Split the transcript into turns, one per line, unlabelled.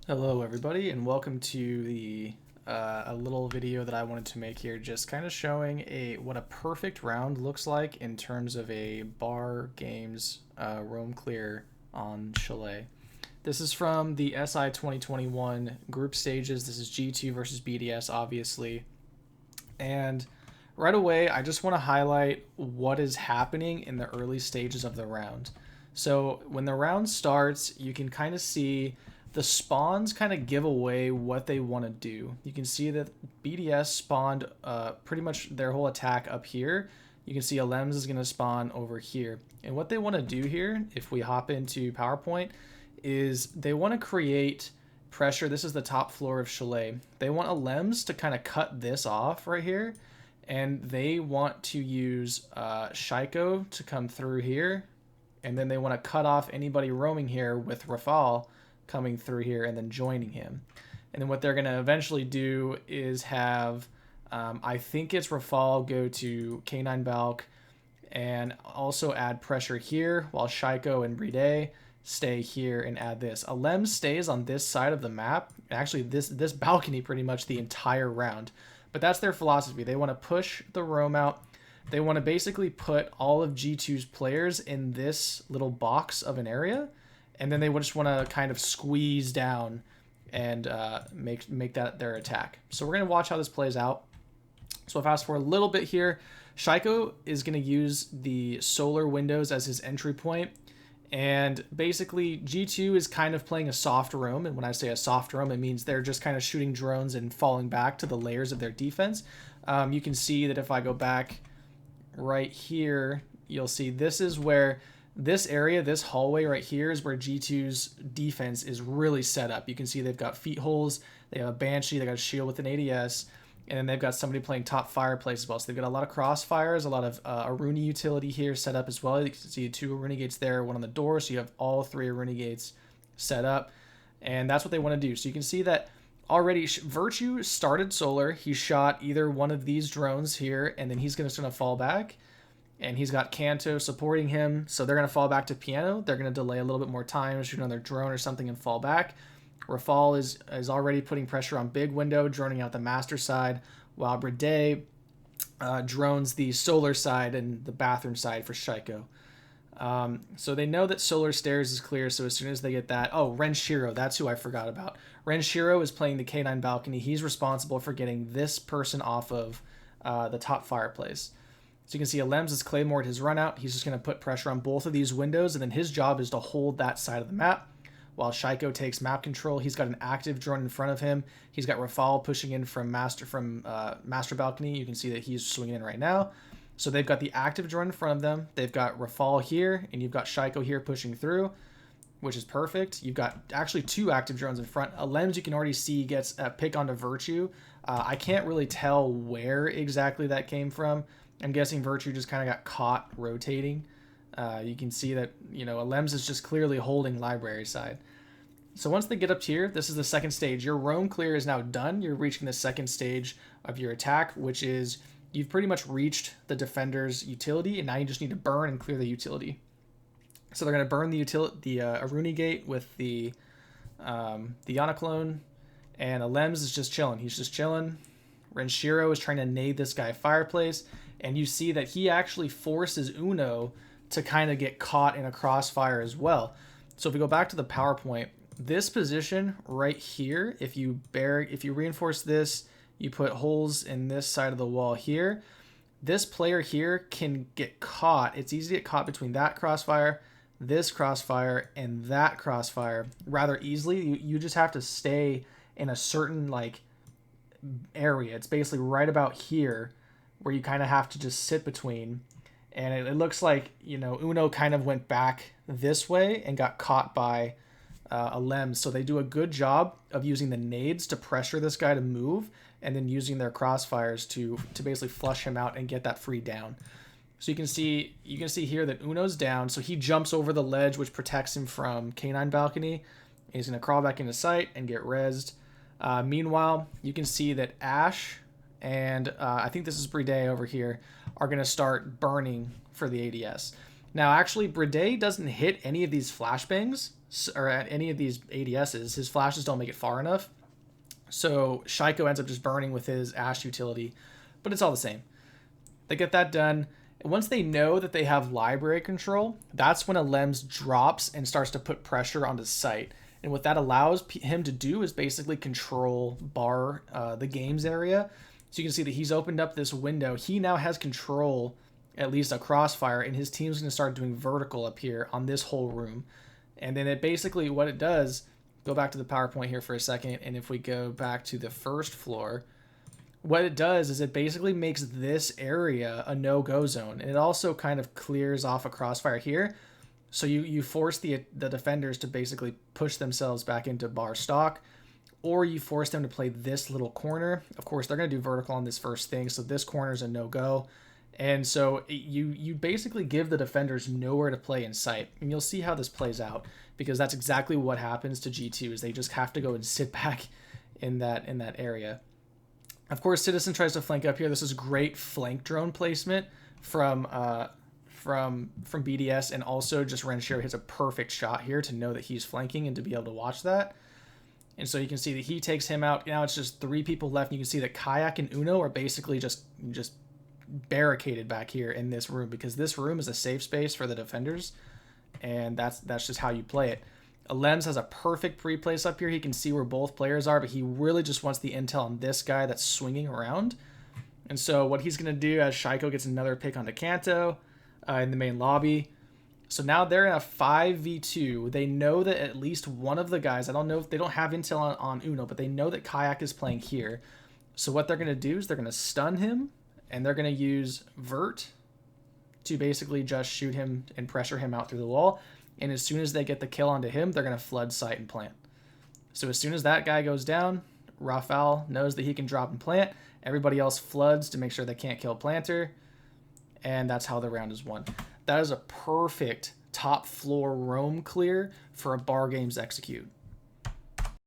Hello everybody and welcome to the a little video that I wanted to make here, just kind of showing what a perfect round looks like in terms of a bar games roam clear on Chalet. This is from the SI 2021 group stages. This is G2 versus BDS obviously, and right away I just want to highlight what is happening in the early stages of the round. So when the round starts, you can kind of see the spawns kind of give away what they want to do. You can see that BDS spawned pretty much their whole attack up here. You can see Alems is going to spawn over here. And what they want to do here, if we hop into PowerPoint, is they want to create pressure. This is the top floor of Chalet. They want Alems to kind of cut this off right here. And they want to use Shaiko to come through here. And then they want to cut off anybody roaming here with Rafal coming through here and then joining him. And then what they're going to eventually do is have, I think it's Rafal go to K9 Balk and also add pressure here, while Shaiko and Bride stay here and add this. Alem stays on this side of the map, actually this balcony pretty much the entire round. But that's their philosophy. They want to push the roam out. They want to basically put all of G2's players in this little box of an area, and then they just want to kind of squeeze down and make that their attack. So we're going to watch how this plays out. So fast forward a little bit here. Shaiko is going to use the solar windows as his entry point. And basically, G2 is kind of playing a soft roam. And when I say a soft roam, it means they're just kind of shooting drones and falling back to the layers of their defense. You can see that if I go back right here, you'll see this is where this area, this hallway right here, is where G2's defense is really set up. You can see they've got feet holes, they have a Banshee, they got a shield with an ADS, and then they've got somebody playing top fireplace as well. So they've got a lot of crossfires, a lot of Aruni utility here set up as well. You can see two Aruni gates there, one on the door, so you have all three Aruni gates set up, and that's what they want to do. So you can see that already Virtue started solar. He shot either one of these drones here, and then he's going to fall back. And he's got Kanto supporting him, so they're going to fall back to Piano. They're going to delay a little bit more time, shoot another drone or something, and fall back. Rafal is already putting pressure on Big Window, droning out the master side, while Bride drones the solar side and the bathroom side for Shaiko. So they know that solar stairs is clear, so as soon as they get that... Oh, Renshiro, that's who I forgot about. Renshiro is playing the K9 balcony. He's responsible for getting this person off of the top fireplace. So you can see Alems has Claymored his run out. He's just going to put pressure on both of these windows, and then his job is to hold that side of the map. While Shaiko takes map control, he's got an active drone in front of him. He's got Rafal pushing in from master balcony. You can see that he's swinging in right now. So they've got the active drone in front of them. They've got Rafal here, and you've got Shaiko here pushing through, which is perfect. You've got actually two active drones in front. Alems, you can already see, gets a pick onto Virtue. I can't really tell where exactly that came from. I'm guessing Virtue just kind of got caught rotating. You can see that, Alems is just clearly holding library side. So once they get up here, this is the second stage. Your roam clear is now done. You're reaching the second stage of your attack, which is you've pretty much reached the defender's utility, and now you just need to burn and clear the utility. So they're going to burn the Aruni gate with the Yanoclone, and Alems is just chilling. He's just chilling. Renshiro is trying to nade this guy fireplace, and you see that he actually forces Uno to kind of get caught in a crossfire as well. So if we go back to the PowerPoint, this position right here, if you reinforce this, you put holes in this side of the wall here, this player here can get caught. It's easy to get caught between that crossfire, this crossfire, and that crossfire rather easily. You just have to stay in a certain area. It's basically right about here where you kind of have to just sit between, and it looks like Uno kind of went back this way and got caught by Alems. So they do a good job of using the nades to pressure this guy to move, and then using their crossfires to basically flush him out and get that free down. So you can see here that Uno's down, so he jumps over the ledge, which protects him from K9 balcony. He's going to crawl back into sight and get rezzed. Meanwhile, you can see that Ash and I think this is Bride over here are going to start burning for the ADS. Now, actually, Bride doesn't hit any of these flashbangs, or at any of these ADSs, his flashes don't make it far enough. So Shaiko ends up just burning with his Ashe utility, but it's all the same. They get that done. And once they know that they have library control, that's when Alems drops and starts to put pressure onto site. And what that allows him to do is basically control the games area. So you can see that he's opened up this window. He now has control, at least a crossfire, and his team's going to start doing vertical up here on this whole room. And then it basically, what it does, go back to the PowerPoint here for a second, and if we go back to the first floor, what it does is it basically makes this area a no-go zone. And it also kind of clears off a crossfire here. So you force the defenders to basically push themselves back into bar stock, or you force them to play this little corner. Of course, they're going to do vertical on this first thing, so this corner is a no-go. And so you basically give the defenders nowhere to play in sight. And you'll see how this plays out, because that's exactly what happens to G2, is they just have to go and sit back in that area. Of course, Citizen tries to flank up here. This is great flank drone placement from BDS, and also just Renshiro hits a perfect shot here to know that he's flanking and to be able to watch that. And so you can see that he takes him out. Now it's just 3 people left. And you can see that Kayak and Uno are basically just barricaded back here in this room, because this room is a safe space for the defenders, and that's just how you play it. Alems has a perfect pre-place up here. He can see where both players are, but he really just wants the intel on this guy that's swinging around. And so what he's going to do, as Shaiko gets another pick onto Kanto in the main lobby. So now they're in a 5v2. They know that at least one of the guys, I don't know if they don't have intel on Uno, but they know that Kayak is playing here. So what they're going to do is they're going to stun him, and they're going to use Vert to basically just shoot him and pressure him out through the wall. And as soon as they get the kill onto him, they're going to flood site and plant. So as soon as that guy goes down, Rafal knows that he can drop and plant. Everybody else floods to make sure they can't kill Planter. And that's how the round is won. That is a perfect top floor roam clear for a Bar Games execute.